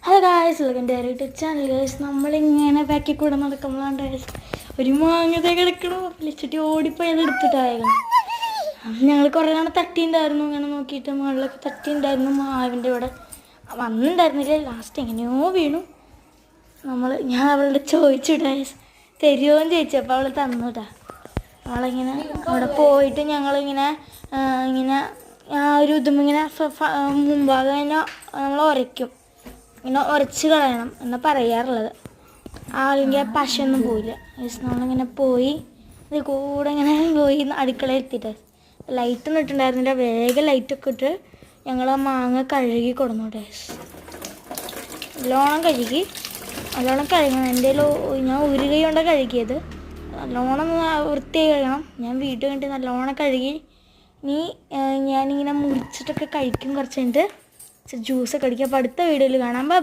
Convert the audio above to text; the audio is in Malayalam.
Hello guys, welcome to YouTube channel. Guys, നമ്മളിങ്ങനെ ബാക്കിൽ കൂടെ നടക്കുമ്പോഴാണ് ഗായ്സ് ഒരു മാങ്ങതേ കിടക്കണോ വിളിച്ചിട്ട് ഓടിപ്പോയി അത് എടുത്തിട്ടായിരുന്നു. ഞങ്ങൾ കുറേ നാൾ തട്ടിയിട്ടുണ്ടായിരുന്നു, ഇങ്ങനെ നോക്കിയിട്ട് മുകളിലൊക്കെ തട്ടിയിട്ടുണ്ടായിരുന്നു. മാവിൻ്റെ ഇവിടെ വന്നിട്ടുണ്ടായിരുന്നില്ല. ലാസ്റ്റ് എങ്ങനെയോ വീണു. ഞാൻ അവളോട് ചോദിച്ചു ഗായ്സ് തരുമോ എന്ന് ചോദിച്ചു. അപ്പോൾ അവൾ തന്നുട്ടാ. അവളിങ്ങനെ അവിടെ പോയിട്ട് ഞങ്ങളിങ്ങനെ ഇങ്ങനെ ഒരു ഇതുമിങ്ങനെ മുമ്പാകെ ഇങ്ങനെ നമ്മൾ ഉരയ്ക്കും, ഇങ്ങനെ ഉരച്ച് കളയണം എന്നാണ് പറയാറുള്ളത്. അല്ലെങ്കിൽ പശയൊന്നും പോയില്ല. നമ്മളിങ്ങനെ പോയി ഇത് കൂടെ ഇങ്ങനെ പോയി അടുക്കളയിൽ എത്തിയിട്ട് ലൈറ്റൊന്നും ഇട്ടുണ്ടായിരുന്നില്ല. വേഗം ലൈറ്റൊക്കെ ഇട്ട് ഞങ്ങൾ ആ മാങ്ങ കഴുകി കൊടുന്നു ടേസ്. നല്ലോണം കഴുകണം. എൻ്റെ ഞാൻ ഒരു കൈ കൊണ്ടാണ് കഴുകിയത്. നല്ലോണം വൃത്തിയായി കഴുകണം. ഞാൻ വീട്ടിൽ വേണ്ടി നല്ലോണം കഴുകി. ഇനി ഞാനിങ്ങനെ മുറിച്ചിട്ടൊക്കെ കഴിക്കും. കുറച്ച് കഴിഞ്ഞിട്ട് ജ്യൂസൊക്കെ അടിക്കും. അപ്പോൾ അടുത്ത വീഡിയോയിൽ കാണാം.